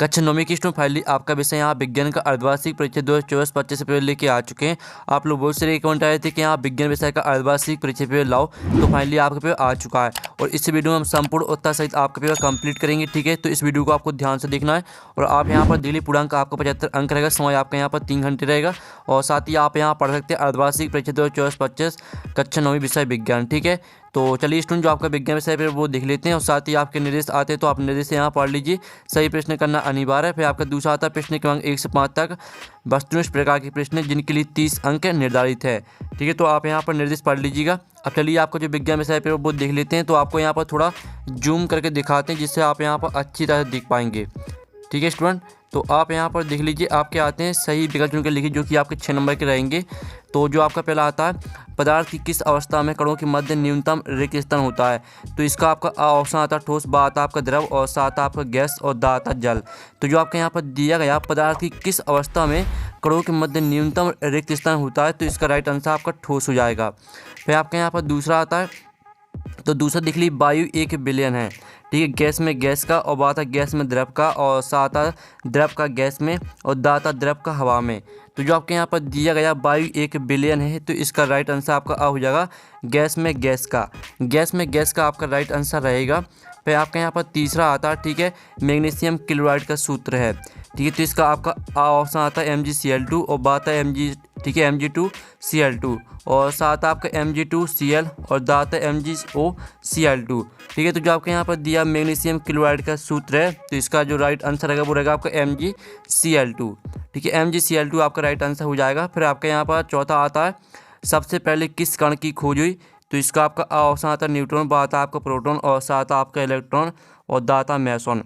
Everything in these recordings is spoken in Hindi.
कक्षा 9वीं की स्टूडेंट फाइनली आपका विषय यहाँ विज्ञान का अर्धवार्षिक परीक्षा 2024-25 से पेपर लेके आ चुके हैं। आप लोग बहुत सारे कमेंट आए थे कि यहाँ विज्ञान विषय का अर्धवार्षिक परीक्षा पेपर लाओ, तो फाइनली आपका पेपर आ चुका है और इस वीडियो में हम संपूर्ण उत्तर सहित आपका पेपर कंप्लीट करेंगे। ठीक है, तो इस वीडियो को आपको ध्यान से देखना है और आप यहाँ पर डेली पूर्णांक आपका 75 अंक रहेगा, समय आपका यहाँ पर 3 घंटे रहेगा और साथ ही आप यहाँ पढ़ सकते हैं अर्धवार्षिक परीक्षा 2024-25 कक्षा 9वीं विषय विज्ञान। ठीक है, तो चलिए स्टूडेंट जो आपका विज्ञान विषय पे वो देख लेते हैं और साथ ही आपके निर्देश आते हैं तो आप निर्देश यहाँ पढ़ लीजिए। सही प्रश्न करना अनिवार्य है। फिर आपका दूसरा आता है प्रश्न क्रमांक 1 से 5 तक वस्तुनिष्ठ प्रकार के प्रश्न जिनके लिए 30 अंक निर्धारित है। ठीक है, तो आप यहाँ पर निर्देश पढ़ लीजिएगा। अब चलिए आपको जो विज्ञान विषय पे वो देख लेते हैं, तो आपको यहाँ पर थोड़ा जूम करके दिखाते हैं जिससे आप यहाँ पर अच्छी तरह देख पाएंगे। ठीक है स्टूडेंट, तो आप यहाँ पर देख लीजिए आपके आते हैं सही विकल्प चुन के लिखिए जो कि आपके 6 नंबर के रहेंगे। तो जो आपका पहला आता है पदार्थ की किस अवस्था में कणों के मध्य न्यूनतम रिक्त स्थान होता है, तो इसका आपका ऑप्शन आता है ठोस, बा आता आपका द्रव और सा आता आपका गैस और दा आता जल। तो जो आपके यहाँ पर दिया गया पदार्थ की किस अवस्था में कणों के मध्य न्यूनतम रिक्त स्थान होता है, तो इसका राइट आंसर आपका ठोस हो जाएगा। फिर आपके यहाँ पर दूसरा आता है, तो दूसरा देख लीजिए वायु 1 बिलियन है। ठीक है, गैस में गैस का और बाता गैस में द्रव का और साता द्रव का गैस में और दाता द्रव का हवा में। तो जो आपके यहाँ पर दिया गया वायु 1 बिलियन है, तो इसका राइट आंसर आपका आ हो जाएगा गैस में गैस का। गैस में गैस का आपका राइट आंसर रहेगा। फिर आपके यहाँ पर तीसरा आता है, ठीक है, मैग्नीशियम क्लोराइड का सूत्र है। ठीक है, तो इसका आपका ऑप्शन आता है MgCl2 और बाता Mg, ठीक है, Mg2Cl2 और साथ आपका Mg2Cl और दाता MgOCl2। ठीक है, तो जो आपके यहाँ पर दिया मैग्नीशियम क्लोराइड का सूत्र है, तो इसका जो राइट आंसर रहेगा वो रहेगा आपका MgCl2। ठीक है, MgCl2 आपका राइट आंसर हो जाएगा। फिर आपके यहाँ पर चौथा आता है सबसे पहले किस कण की खोज हुई, तो इसका आपका ऑप्शन आता है न्यूट्रॉन, बाता आपका प्रोटॉन और साथ आपका इलेक्ट्रॉन और दाता मेसॉन।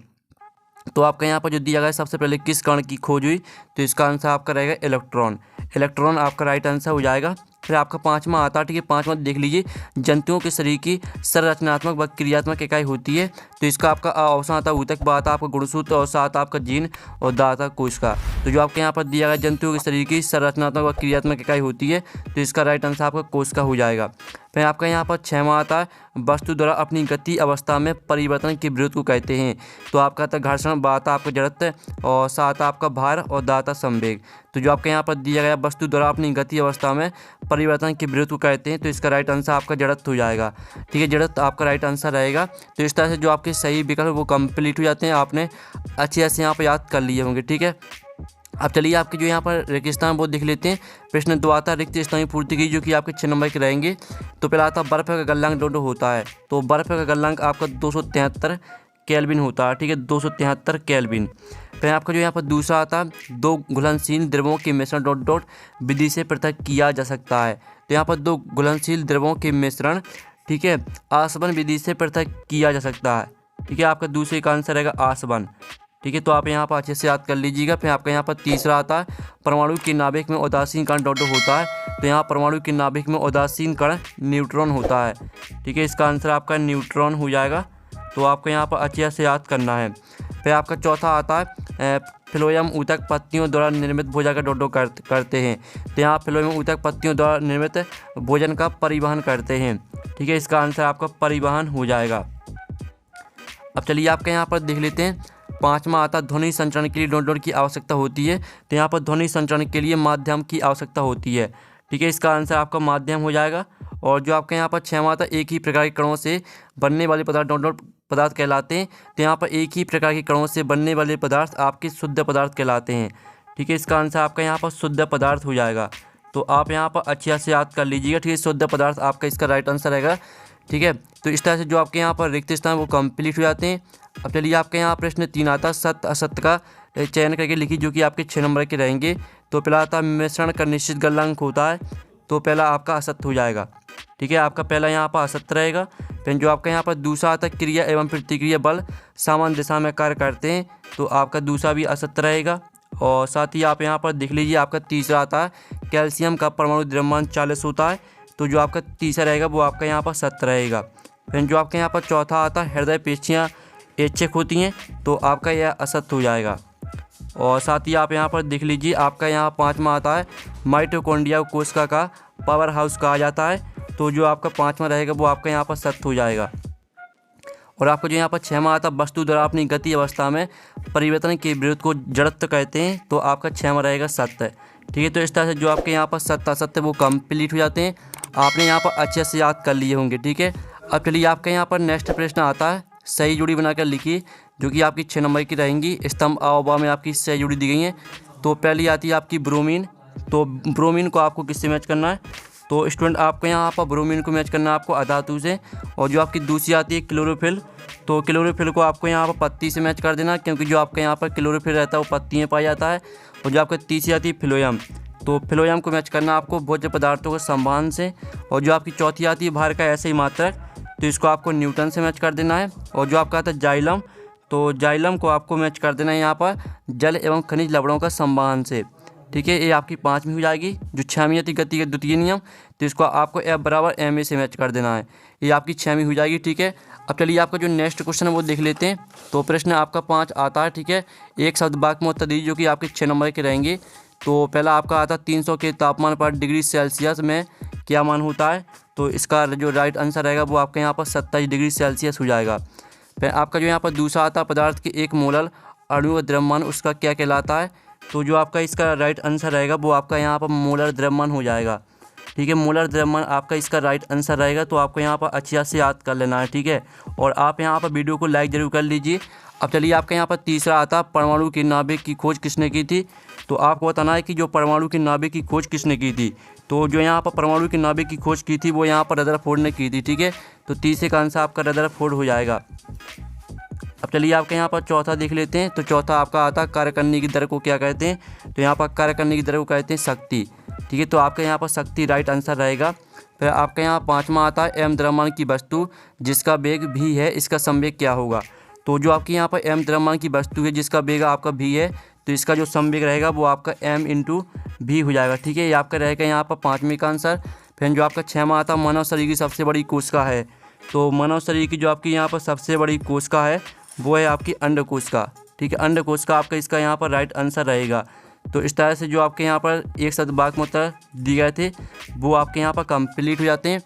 तो आपका यहाँ पर जो दिया गया है सबसे पहले किस कण की खोज हुई, तो इसका आंसर आपका रहेगा इलेक्ट्रॉन। इलेक्ट्रॉन आपका राइट आंसर हो जाएगा। फिर आपका पांचवा आता है, ठीक है, पांचवा देख लीजिए जंतुओं के शरीर की संरचनात्मक व क्रियात्मक इकाई होती है, तो इसका आपका ऑप्शन आता है ऊतक, बाता आपका गुणसूत्र और साथ आपका जीन और दाता कोशिका। तो जो आपके यहाँ पर दिया गया जंतुओं के शरीर की संरचनात्मक व क्रियात्मक इकाई होती है, तो इसका राइट आंसर आपका कोशिका हो जाएगा। फिर आपका यहाँ पर 6वां आता है वस्तु द्वारा अपनी गति अवस्था में परिवर्तन के विरोध को कहते हैं, तो आपका आता है घर्षण, बाता आपका जड़त्व और साथ आपका भार और दाता संवेग। तो जो आपके यहाँ पर दिया गया वस्तु द्वारा अपनी गति अवस्था में परिवर्तन के विरोध को कहते हैं, तो इसका राइट आंसर आपका जड़त्व हो जाएगा। ठीक है, जड़त्व आपका राइट आंसर रहेगा। तो इस तरह से जो आपके सही विकल्प वो कंप्लीट हो जाते हैं, आपने अच्छे से यहाँ पर याद कर लिए होंगे। ठीक है, अब चलिए आपके जो यहाँ पर रेगिस्तान वो देख लेते हैं। प्रश्न 2 आता है रिक्त स्थान की पूर्ति की, जो कि आपके 6 नंबर के रहेंगे। तो पहला आता है बर्फ का गलनांक डोडो होता है, तो बर्फ का गलनांक आपका 273 केल्विन होता है। ठीक है, 273 केल्विन। फिर आपका जो यहाँ पर दूसरा आता है 2 घुलनशील द्रवों के मिश्रण डॉट डॉट विधि से पृथक किया जा सकता है, तो यहाँ पर 2 घुलनशील द्रवों के मिश्रण, ठीक है, आसवन विधि से पृथक किया जा सकता है। ठीक है, आपका दूसरे का आंसर रहेगा आसवन। ठीक है, तो आप यहाँ पर अच्छे से याद कर लीजिएगा। फिर आपका यहाँ पर तीसरा आता है परमाणु के नाभिक में उदासीन कण डॉट होता है, तो यहाँ परमाणु के नाभिक में उदासीन कण न्यूट्रॉन होता है। ठीक है, इसका आंसर आपका न्यूट्रॉन हो जाएगा। तो आपको यहाँ पर अच्छे से याद करना है। फिर आपका चौथा आता है फ्लोएम ऊतक पत्तियों द्वारा निर्मित भोजन का डोडो करते हैं, तो यहाँ फ्लोएम ऊतक पत्तियों द्वारा निर्मित भोजन का परिवहन करते हैं। ठीक है, इसका आंसर आपका परिवहन हो जाएगा। अब चलिए आपके यहाँ पर देख लेते हैं। 5वां आता है ध्वनि संचरण के लिए डॉट डॉट की आवश्यकता होती है, तो यहाँ पर ध्वनि संचरण के लिए माध्यम की आवश्यकता होती है। ठीक है, इसका आंसर आपका माध्यम हो जाएगा। और जो आपके यहाँ पर 6वां आता है एक ही प्रकार के कणों से बनने वाले पदार्थ डॉट डॉट पदार्थ कहलाते हैं, तो यहाँ पर एक ही प्रकार के कणों से बनने वाले पदार्थ आपके शुद्ध पदार्थ कहलाते हैं। ठीक है, इसका आंसर आपका यहाँ पर शुद्ध पदार्थ हो जाएगा। तो आप यहाँ पर अच्छे से याद कर लीजिएगा। ठीक है, शुद्ध पदार्थ आपका इसका राइट आंसर रहेगा। ठीक है, तो इस तरह से जो आपके यहाँ पर रिक्त स्थान वो कंप्लीट हो जाते हैं। अब चलिए आपके यहाँ प्रश्न 3 आता है सत्य असत्य का चयन करके लिखिए, जो कि आपके 6 नंबर के रहेंगे। तो पहला आता है मिश्रण का निश्चित गलनांक होता है, तो पहला आपका असत्य हो जाएगा। ठीक है, आपका पहला यहाँ पर असत्य रहेगा। फिर जो आपका यहाँ पर दूसरा आता है क्रिया एवं प्रतिक्रिया बल समान दिशा में कार्य करते हैं, तो आपका दूसरा भी असत्य रहेगा। और साथ ही आप यहाँ पर देख लीजिए आपका तीसरा आता है कैल्शियम का परमाणु द्रव्यमान 40 होता है, तो जो आपका तीसरा रहेगा वो आपका यहाँ पर सत्य रहेगा। फिर जो आपके यहाँ पर चौथा आता है हृदय पेशियाँ ऐच्छिक होती हैं, तो आपका यह असत्य हो जाएगा। और साथ ही आप यहाँ पर देख लीजिए आपका यहाँ 5वां आता है माइटोकॉन्ड्रिया कोशिका का पावर हाउस कहा जाता है, तो जो आपका 5वां रहेगा वो आपका यहाँ पर सत्य हो जाएगा। और आपको जो यहाँ पर 6 में आता वस्तु द्वारा अपनी गति अवस्था में परिवर्तन के विरुद्ध को जड़त्व कहते हैं, तो आपका 6 में रहेगा सत्य। ठीक है, तो इस तरह से जो आपके यहाँ पर सत्य असत्य वो कंप्लीट हो जाते हैं। आपने यहाँ पर अच्छे से याद कर लिए होंगे। ठीक है, अब चलिए आपके यहाँ पर नेक्स्ट प्रश्न आता है, सही जोड़ी बनाकर लिखिए, जो कि आपकी 6 नंबर की रहेंगी। स्तंभ आ बा में आपकी सही जोड़ी दी गई है। तो पहली आती है आपकी ब्रोमीन। तो ब्रोमीन को आपको किससे मैच करना है? तो स्टूडेंट आपको यहाँ पर ब्रोमीन को मैच करना है आपको अधातु से। और जो आपकी दूसरी आती है क्लोरोफिल, तो क्लोरोफिल को आपको यहाँ पर पत्ती से मैच कर देना, क्योंकि जो आपके यहाँ पर क्लोरोफिल रहता है वो पत्ती में पाया जाता है। और जो आपकी तीसरी आती है फिलोयम, तो फिलोयम को मैच करना आपको भोज्य पदार्थों के संवहन से। और जो आपकी चौथी आती है भार का ऐसे ही मात्रक, तो इसको आपको न्यूटन से मैच कर देना है। और जो आपका आता है जाइलम, तो जाइलम को आपको मैच कर देना है यहाँ पर जल एवं खनिज लवणों का संवहन से। ठीक है, ये आपकी 5वीं हो जाएगी। जो 6वीं आती गति के द्वितीय नियम, तो इसको आपको F बराबर ma से मैच कर देना है। ये आपकी 6वीं हो जाएगी। ठीक है, अब चलिए आपका जो नेक्स्ट क्वेश्चन है वो देख लेते हैं। तो प्रश्न आपका 5 आता है। ठीक है, एक शब्द वाक्य में उत्तर दीजिए, जो कि आपके 6 नंबर के रहेंगे। तो पहला आपका आता 300 के तापमान पर डिग्री सेल्सियस में क्या मान होता है? तो इसका जो राइट आंसर रहेगा वो आपके यहाँ पर 27 डिग्री सेल्सियस हो जाएगा। फिर आपका जो यहाँ पर दूसरा आता है पदार्थ के एक मोलर अणु का द्रव्यमान उसका क्या कहलाता है? तो जो आपका इसका राइट आंसर रहेगा वो आपका यहाँ पर मोलर द्रव्यमान हो जाएगा। ठीक है, मोलर द्रव्यमान आपका इसका राइट आंसर रहेगा। तो आपको यहाँ पर अच्छे से याद कर लेना है। ठीक है, और आप यहाँ पर वीडियो को लाइक ज़रूर कर लीजिए। अब चलिए आपका यहाँ पर तीसरा आता परमाणु की नाभिक की खोज किसने की थी? तो आपको बताना है कि जो परमाणु की नाभिक की खोज किसने की थी। तो जो यहाँ पर परमाणु की नाभिक की खोज की थी वो यहाँ पर रदरफोर्ड ने की थी। ठीक है, तो तीसरे का आंसर आपका रदरफोर्ड हो जाएगा। अब चलिए आपके यहाँ पर चौथा देख लेते हैं। तो चौथा आपका आता कार्य करने की दर को क्या कहते हैं? तो यहाँ पर कार्य करने की दर को कहते हैं शक्ति। ठीक है, तो आपके यहाँ पर शक्ति राइट आंसर रहेगा। फिर आपके यहाँ 5वां आता है m द्रव्यमान की वस्तु जिसका वेग v है, इसका संवेग क्या होगा? तो जो आपके यहाँ पर m द्रव्यमान की वस्तु है जिसका वेग आपका v है, तो इसका जो संवेग रहेगा वो आपका m × v हो जाएगा। ठीक है, ये आपका रहेगा यहाँ पर 5वीं का आंसर। फिर जो आपका 6वां आता मानव शरीर की सबसे बड़ी कोशिका है। तो मानव शरीर की जो आपकी यहाँ पर सबसे बड़ी कोशिका है वो है आपकी अंडकोश का। ठीक है, अंडकोश का आपका इसका यहाँ पर राइट आंसर रहेगा। तो इस तरह से जो आपके यहाँ पर एक शब्द वाक्य में उत्तर दिए गए थे वो आपके यहाँ पर कंप्लीट हो जाते हैं।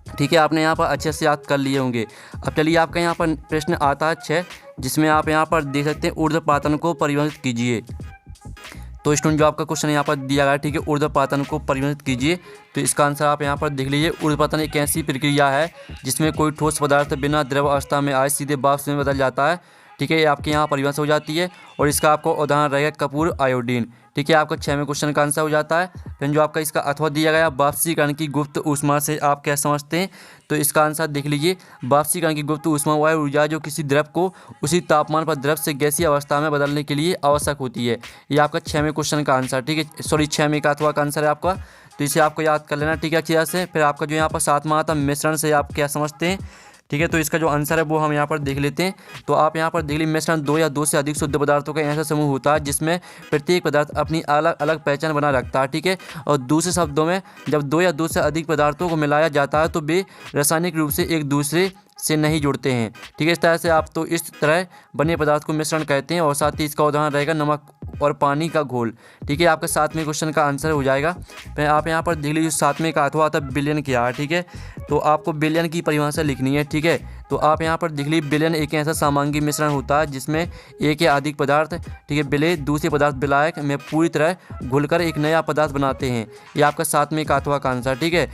ठीक है, आपने यहाँ पर अच्छे से याद कर लिए होंगे। अब चलिए आपका यहाँ पर प्रश्न आता है 6, जिसमें आप यहाँ पर देख सकते हैं ऊर्ध्वपातन को परिभाषित कीजिए। तो स्टूडेंट जो आपका क्वेश्चन यहाँ पर दिया गया है, ठीक है, ऊर्ध्वपातन को परिभाषित कीजिए। तो इसका आंसर आप यहाँ पर देख लीजिए। ऊर्ध्वपातन एक ऐसी प्रक्रिया है जिसमें कोई ठोस पदार्थ बिना द्रव अवस्था में आए सीधे वाष्प में बदल जाता है। ठीक है, ये आपके यहाँ परिभाषा हो जाती है। और इसका आपको उदाहरण रहेगा कपूर आयोडीन। ठीक है, आपका 6वें क्वेश्चन का आंसर हो जाता है। फिर जो आपका इसका अथवा दिया गया वाष्पीकरण की गुप्त ऊष्मा से आप क्या समझते हैं? तो इसका आंसर देख लीजिए। वाष्पीकरण की गुप्त ऊष्मा वह ऊर्जा जो किसी द्रव को उसी तापमान पर द्रव से गैसीय अवस्था में बदलने के लिए आवश्यक होती है। ये आपका 6वें क्वेश्चन का आंसर। ठीक है, सॉरी 6वें का अथवा का आंसर है आपका। तो इसे आपको याद कर लेना। ठीक है, अच्छी तरह से। फिर आपका जो यहाँ पर 7वां आता मिश्रण से आप क्या समझते हैं? ठीक है, तो इसका जो आंसर है वो हम यहाँ पर देख लेते हैं। तो आप यहाँ पर देख लीजिए, मिश्रण 2 या 2 से अधिक शुद्ध पदार्थों का ऐसा समूह होता है जिसमें प्रत्येक पदार्थ अपनी अलग अलग पहचान बना रखता है। ठीक है, और दूसरे शब्दों में जब 2 या 2 से अधिक पदार्थों को मिलाया जाता है तो वे रासायनिक रूप से एक दूसरे से नहीं जुड़ते हैं। ठीक है, इस तरह से आप तो इस तरह बने पदार्थ को मिश्रण कहते हैं। और साथ ही इसका उदाहरण रहेगा नमक और पानी का घोल। ठीक है, आपका 7वें क्वेश्चन का आंसर हो जाएगा। फिर आप यहाँ पर देख लीजिए 7वें का अथवा आता बिलियन क्या है। ठीक है, तो आपको बिलियन की परिभाषा लिखनी है। ठीक है, तो आप यहाँ पर देख लीजिए बिलियन एक ऐसा सामग्री मिश्रण होता है जिसमें एक या अधिक पदार्थ, ठीक है, विलय दूसरे पदार्थ विलायक में पूरी तरह घुलकर एक नया पदार्थ बनाते हैं। ये आपका 7वें का अथवा का आंसर। ठीक है,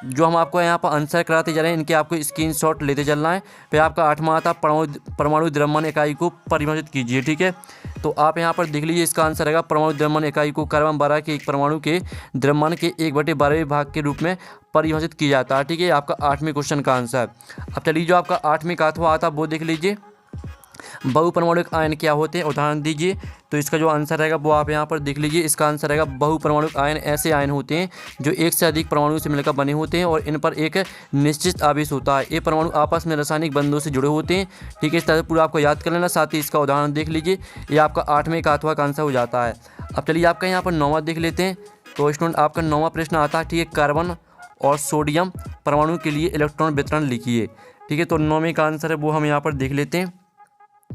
जो हम आपको यहाँ पर आंसर कराते जा रहे हैं इनके आपको स्क्रीनशॉट लेते चलना है। फिर आपका 8वां आता परमाणु द्रव्यमान इकाई को परिभाषित कीजिए। ठीक है, तो आप यहाँ पर देख लीजिए, इसका आंसर रहेगा परमाणु द्रव्यमान इकाई को कार्बन 12 के एक परमाणु के द्रव्यमान के 1/12वें भाग के रूप में परिभाषित किया जाता है। ठीक है, आपका 8वें क्वेश्चन का आंसर। अब चलिए जो आपका 8वें का अथवा आता वो देख लीजिए, बहुपरमाणुक आयन क्या होते हैं, उदाहरण दीजिए। तो इसका जो आंसर रहेगा वो आप यहाँ पर देख लीजिए। इसका आंसर रहेगा बहुपरमाणुक आयन ऐसे आयन होते हैं जो एक से अधिक परमाणु से मिलकर बने होते हैं और इन पर एक निश्चित आवेश होता है। ये परमाणु आपस में रासायनिक बंधनों से जुड़े होते हैं। ठीक है, इस तरह पूरा आपको याद कर लेना। साथ ही इसका उदाहरण देख लीजिए। ये आपका 8वें का अथवा का आंसर हो जाता है। अब चलिए आपका यहाँ पर 9वां देख लेते हैं। तो स्टूडेंट आपका 9वां प्रश्न आता है, ठीक है, कार्बन और सोडियम परमाणु के लिए इलेक्ट्रॉन वितरण लिखिए। ठीक है, तो 9वें का आंसर है वो हम यहाँ पर देख लेते हैं।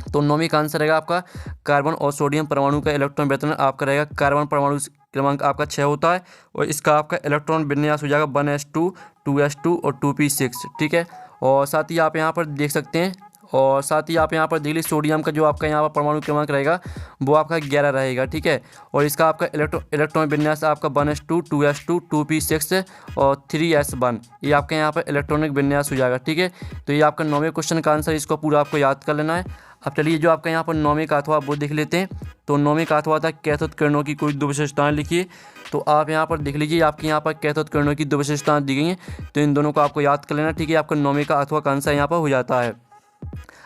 तो 9वीं का आंसर रहेगा आपका कार्बन और सोडियम परमाणु का इलेक्ट्रॉन वितरण आपका रहेगा। कार्बन परमाणु क्रमांक आपका 6 होता है और इसका आपका इलेक्ट्रॉन विन्यास हो जाएगा 1s2 2s2 और 2p6। ठीक है, और साथ ही आप यहाँ पर देख सकते हैं, और साथ ही आप यहाँ पर देख लीजिए सोडियम का जो आपका यहाँ पर परमाणु क्रमांक रहेगा वो आपका 11 रहेगा, ठीक है। और इसका आपका इलेक्ट्रॉन विन्यास आपका 1s2 2s2 2p6 और 3s1, ये आपके यहाँ पर इलेक्ट्रॉनिक विन्यास हो जाएगा, ठीक है। तो ये आपका 9वें क्वेश्चन का आंसर, इसको पूरा आपको याद कर लेना है। अब चलिए जो आपका यहाँ पर 9वें का अथवा वो देख लेते हैं। तो 9वें का अथवा था कैथोड किरणों की कोई 2 विशेषताएं लिखिए। तो आप यहाँ पर देख लीजिए आपके यहाँ पर कैथोड किरणों की 2 विशेषताएं दी गई हैं, तो इन दोनों को आपको याद कर लेना, ठीक है। आपका 9वें का अथवा का आंसर यहाँ पर हो जाता है।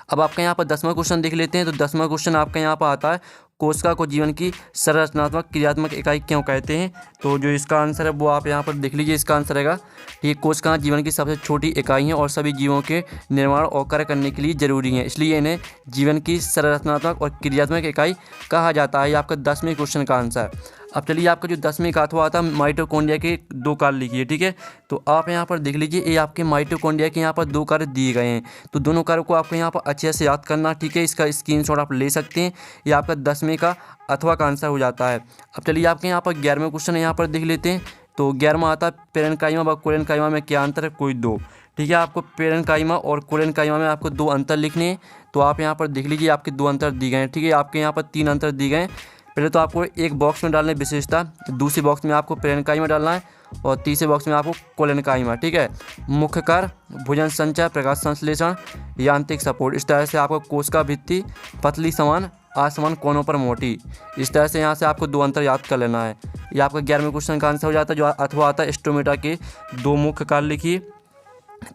अब आपका यहाँ पर 10वां क्वेश्चन देख लेते हैं। तो 10वां क्वेश्चन आपका यहाँ पर आता है कोशिका को जीवन की संरचनात्मक क्रियात्मक इकाई क्यों कहते हैं। तो जो इसका आंसर है वो आप यहाँ पर देख लीजिए, इसका आंसर रहेगा ठीक, कोशिका जीवन की सबसे छोटी इकाई है और सभी जीवों के निर्माण और कार्य करने के लिए जरूरी है, इसलिए इन्हें जीवन की संरचनात्मक और क्रियात्मक इकाई कहा जाता है। ये आपका 10वें क्वेश्चन का आंसर। अब चलिए आपका जो 10वें का अथवा आता है माइटोकॉन्ड्रिया के 2 कार्य लिखिए, ठीक है। तो आप यहाँ पर देख लीजिए ये आपके माइटोकॉन्ड्रिया के यहाँ पर 2 कार्य दिए गए हैं, तो दोनों कार्यों को आपको यहाँ पर अच्छे से याद करना, ठीक है। इसका स्क्रीनशॉट आप ले सकते हैं, ये आपका 10वें का अथवा का आंसर हो जाता है। अब चलिए आपके यहाँ पर 11वें क्वेश्चन यहाँ पर देख लेते हैं। तो 11वां आता है पेरेन्काइमा व कोलेनकाइमा में क्या अंतर है, कोई 2, ठीक है। आपको पेरेन्काइमा और कोलेनकाइमा में आपको 2 अंतर लिखने हैं। तो आप यहाँ पर देख लीजिए आपके 2 अंतर दिए गए हैं, ठीक है। आपके यहाँ पर 3 अंतर दिए गए हैं। पहले तो आपको एक बॉक्स में डालना है विशेषता, दूसरे बॉक्स में आपको पेरेन्काइमा डालना है और तीसरे बॉक्स में आपको कोलेनकाइमा, ठीक है। मुख्य कार्य, भोजन संचय, प्रकाश संश्लेषण, यांत्रिक सपोर्ट। इस तरह से आपको कोशिका भित्ति पतली समान आसमान कोनों पर मोटी, इस तरह से यहाँ से आपको 2 अंतर याद कर लेना है। ये आपका 11वें क्वेश्चन का आंसर हो जाता है। जो अथवा आता है स्टोमेटा के 2 मुख्य कार्य लिखिए।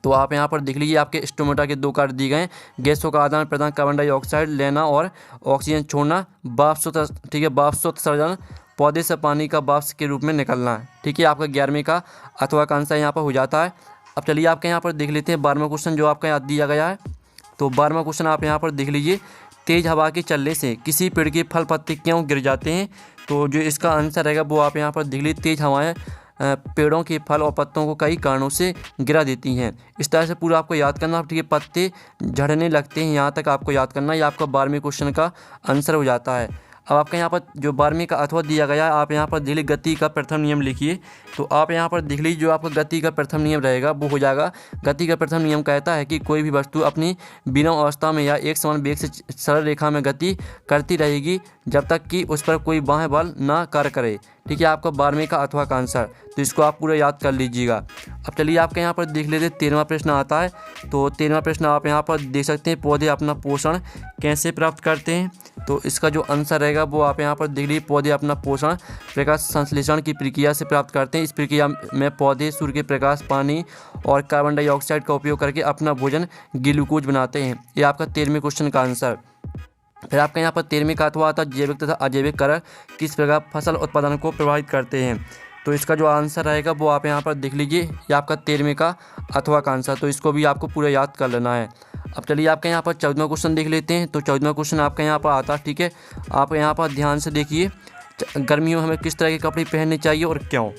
तो आप यहाँ पर देख लीजिए आपके स्टोमेटा के 2 कार्य दिए गए हैं, गैसों का आदान प्रदान, कार्बन डाइऑक्साइड लेना और ऑक्सीजन छोड़ना, वाष्पोत्सर्जन, ठीक है, वाष्पोत्सर्जन, पौधे से पानी का वाष्प के रूप में निकलना है, ठीक है। आपका 11वें का अथवा का आंसर यहाँ पर हो जाता है। अब चलिए आपके यहाँ पर देख लेते हैं 12वां क्वेश्चन जो आपका याद दिया गया है। तो 12वां क्वेश्चन आप यहाँ पर देख लीजिए, तेज हवा के चलने से किसी पेड़ के फल पत्ते क्यों गिर जाते हैं। तो जो इसका आंसर रहेगा वो आप यहाँ पर देख लीजिए, तेज हवाएं पेड़ों के फल और पत्तों को कई कारणों से गिरा देती हैं। इस तरह से पूरा आपको याद करना, ठीक है। पत्ते झड़ने लगते हैं, यहाँ तक आपको याद करना, ये आपका 12वें क्वेश्चन का आंसर हो जाता है। अब आपका यहाँ पर जो 12वें का अथवा दिया गया है, आप यहाँ पर देख लीजिए गति का प्रथम नियम लिखिए। तो आप यहाँ पर देख लीजिए जो आपका गति का प्रथम नियम रहेगा वो हो जाएगा, गति का प्रथम नियम कहता है कि कोई भी वस्तु अपनी बिना अवस्था में या एक समान वेग से सरल रेखा में गति करती रहेगी जब तक कि उस पर कोई बाह्य बल ना कार्य करे, ठीक है। आपका 12वें का अथवा का आंसर, तो इसको आप पूरा याद कर लीजिएगा। अब चलिए आपके यहाँ पर देख लेते हैं 13वां प्रश्न आता है। तो 13वां प्रश्न आप यहाँ पर देख सकते हैं, पौधे अपना पोषण कैसे प्राप्त करते हैं। तो इसका जो आंसर रहेगा वो आप यहाँ पर देख लीजिए, पौधे अपना पोषण प्रकाश संश्लेषण की प्रक्रिया से प्राप्त करते हैं। इस प्रक्रिया में पौधे सूर्य के प्रकाश, पानी और कार्बन डाइऑक्साइड का उपयोग करके अपना भोजन ग्लूकोज बनाते हैं। ये आपका 13वें क्वेश्चन का आंसर। फिर आपका यहाँ पर 13वें का अथवा आता है जैविक तथा अजैविक कारक किस प्रकार फसल उत्पादन को प्रभावित करते हैं। तो इसका जो आंसर रहेगा वो आप यहाँ पर देख लीजिए, ये आपका 13वें का अथवा का आंसर, तो इसको भी आपको पूरा याद कर लेना है। अब चलिए आपके यहाँ पर 14वां क्वेश्चन देख लेते हैं। तो 14वां क्वेश्चन आपका यहाँ पर आता है, ठीक है। आप यहाँ पर ध्यान से देखिए, गर्मियों में हमें किस तरह के कपड़े पहनने चाहिए और क्यों,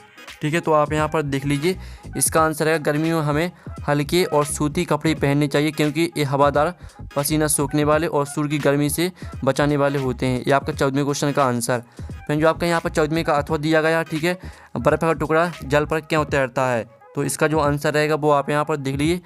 ठीक है। तो आप यहाँ पर देख लीजिए, इसका आंसर है गर्मियों में हमें हल्के और सूती कपड़े पहनने चाहिए क्योंकि ये हवादार, पसीना सोखने वाले और सूर्य की गर्मी से बचाने वाले होते हैं। ये आपका 14वें क्वेश्चन का आंसर। फिर जो आपका यहाँ पर 14वें का अथवा दिया गया, ठीक है, बर्फ़ का टुकड़ा जल पर क्यों तैरता है। तो इसका जो आंसर रहेगा वो आप यहाँ पर देख लीजिए,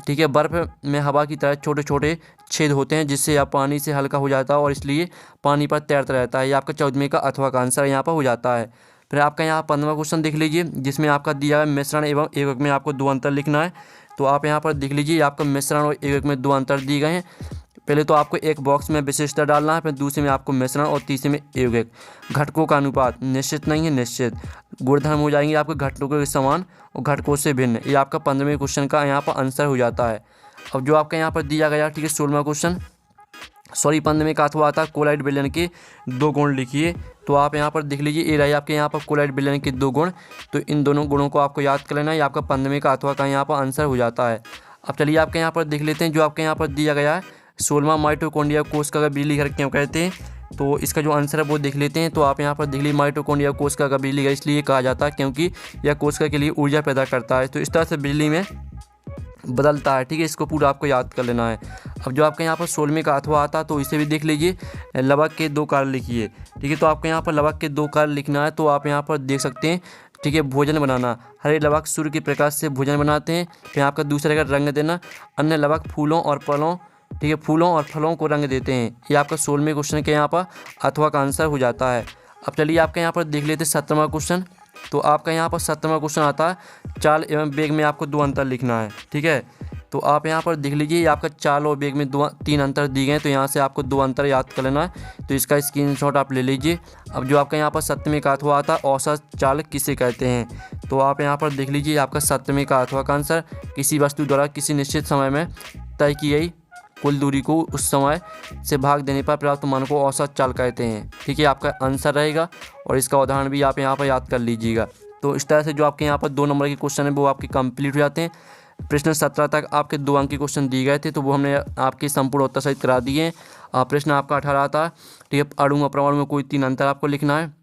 ठीक है। बर्फ़ में हवा की तरह छोटे छोटे छेद होते हैं जिससे यह पानी से हल्का हो जाता है और इसलिए पानी पर तैरता रहता है। ये आपका 14वें का अथवा का आंसर यहाँ पर हो जाता है। फिर आपका यहाँ 15वां क्वेश्चन देख लीजिए, जिसमें आपका दिया है मिश्रण एवं एकक में आपको 2 अंतर लिखना है। तो आप यहाँ पर देख लीजिए, आपका मिश्रण और एकक में 2 अंतर दिए गए हैं। पहले तो आपको एक बॉक्स में विशेषता डालना है, फिर दूसरे में आपको मिश्रण और तीसरे में एकक। घटकों का अनुपात निश्चित नहीं है, निश्चित। गुणधर्म हो जाएंगे आपके घटकों के समान और घटकों से भिन्न। ये आपका 15वें क्वेश्चन का यहाँ पर आंसर हो जाता है। अब जो आपका यहाँ पर दिया गया, ठीक है, 16वां क्वेश्चन, 15वें का अथवा आता है कोलाइड विलयन के 2 गुण लिखिए। तो आप यहाँ पर देख लीजिए, ये रहे आपके यहाँ पर कोलाइड विलयन के 2 गुण। तो इन दोनों गुणों को आपको याद कर लेना है, ये आपका 15वें का अथवा का यहाँ पर आंसर हो जाता है। अब चलिए आपके यहाँ पर देख लेते हैं, जो आपके यहाँ पर दिया गया है 16वां माइटोकॉन्ड्रिया कोशिका का बिजली घर क्यों कहते हैं। तो इसका जो आंसर है वो देख लेते हैं। तो आप यहाँ पर देख लीजिए, माइटोकॉन्ड्रिया कोशिका का बिजली घर इसलिए कहा जाता है क्योंकि यह कोशिका के लिए ऊर्जा पैदा करता है। तो इस तरह से बिजली में बदलता है, ठीक है। इसको पूरा आपको याद कर लेना है। अब जो आपके यहाँ पर 16वें का अथवा आता है, तो इसे भी देख लीजिए, लवक के 2 कार्य लिखिए, ठीक है। तो आपको यहाँ पर लवक के 2 कार्य लिखना है। तो आप यहाँ पर देख सकते हैं ठीक है। भोजन बनाना, हरे लवाक सूर्य के प्रकाश से भोजन बनाते हैं। फिर आपका दूसरा रहेगा रंग देना, अन्य लवाक फूलों और फलों, ठीक है, फूलों और फलों को रंग देते हैं। ये आपका 16वें क्वेश्चन के यहाँ पर अथवा का आंसर हो जाता है। अब चलिए आपके यहाँ पर देख लेते हैं 17वां क्वेश्चन। तो आपका यहाँ पर 17वां क्वेश्चन आता है, चाल एवं वेग में आपको 2 अंतर लिखना है, ठीक है। तो आप यहाँ पर देख लीजिए, आपका चाल और वेग में 3 अंतर दिए गए हैं, तो यहाँ से आपको 2 अंतर याद कर लेना है। तो इसका स्क्रीनशॉट आप ले लीजिए। अब जो आपका यहाँ पर 7वें का अथवा आता है, औसत चाल किसे कहते हैं। तो आप यहाँ पर देख लीजिए, आपका 7वें का अथवा का आंसर, किसी वस्तु द्वारा किसी निश्चित समय में तय की गई कुल दूरी को उस समय से भाग देने पर प्राप्त मान को औसत चाल कहते हैं, ठीक है। आपका आंसर रहेगा और इसका उदाहरण भी आप यहाँ पर याद कर लीजिएगा। तो इस तरह से जो आपके यहाँ पर 2 नंबर के क्वेश्चन है वो आपके कंप्लीट हो जाते हैं। प्रश्न 17 तक आपके 2 अंक के क्वेश्चन दिए गए थे, तो वो हमने आपके संपूर्ण उत्तर सहित करा दिए हैं। प्रश्न आपका 18 आता है, ठीक है, अणु और परमाणु में कोई 3 अंतर आपको लिखना है।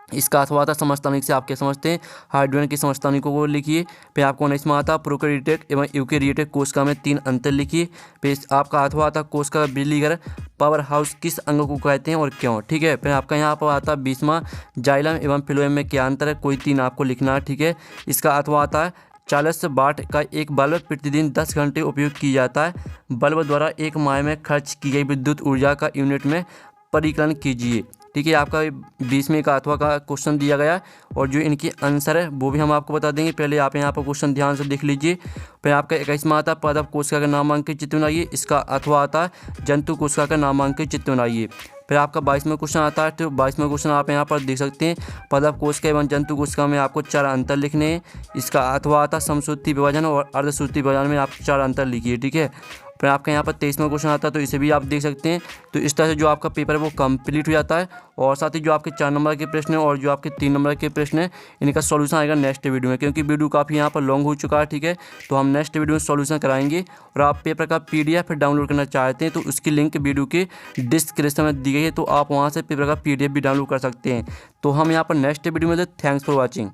इसका अथवा आता समस्थानिक से आप क्या समझते हैं, हाइड्रोजन की समस्थानिकों को लिखिए। फिर आपको 19वां आता प्रोकैरियोटिक एवं यूकैरियोटिक कोशिका में 3 अंतर लिखिए। फिर आपका अथवा आता कोशिका का बिजली घर पावर हाउस किस अंग को कहते हैं और क्यों, ठीक है। फिर आपका यहाँ पर आता 20वां जाइलम एवं फिलोएम में क्या अंतर है, कोई 3 आपको लिखना है, ठीक है। इसका अथवा आता है 40 वाट का एक बल्ब प्रतिदिन 10 घंटे उपयोग किया जाता है। बल्ब द्वारा एक माह में खर्च की गई विद्युत ऊर्जा का यूनिट में परिकलन कीजिए, ठीक है। आपका 20वें का अथवा का क्वेश्चन दिया गया है और जो इनकी आंसर है वो भी हम आपको बता देंगे। पहले आप यहाँ पर क्वेश्चन ध्यान से देख लीजिए। फिर आपका 21वां आता है पादप कोशिका का नामांकित चित्र बनाइए। इसका अथवा आता है जंतु कोशिका का नामांकित चित्र बनाइए। फिर आपका 22वां क्वेश्चन आता है, तो 22वां क्वेश्चन आप यहाँ पर देख सकते हैं, पादप कोशिका एवं जंतु कोशिका में आपको 4 अंतर लिखने हैं। इसका अथवा आता समश्रुति विभाजन और अर्धश्रुति विभाजन में आप 4 अंतर लिखिए, ठीक है। फिर आपका यहाँ पर 23वां क्वेश्चन आता है, तो इसे भी आप देख सकते हैं। तो इस तरह से जो आपका पेपर है वो कंप्लीट हो जाता है। और साथ ही जो आपके 4 नंबर के प्रश्न हैं और जो आपके 3 नंबर के प्रश्न हैं, इनका सॉल्यूशन आएगा नेक्स्ट वीडियो में, क्योंकि वीडियो काफ़ी यहाँ पर लॉन्ग हो चुका है, ठीक है। तो हम नेक्स्ट वीडियो में सॉल्यूशन कराएंगे। और आप पेपर का PDF डाउनलोड करना चाहते हैं तो उसकी लिंक वीडियो के डिस्क्रिप्शन में दी गई है, तो आप वहाँ से पेपर का PDF भी डाउनलोड कर सकते हैं। तो हम यहाँ पर नेक्स्ट वीडियो में, थैंक्स फॉर वॉचिंग।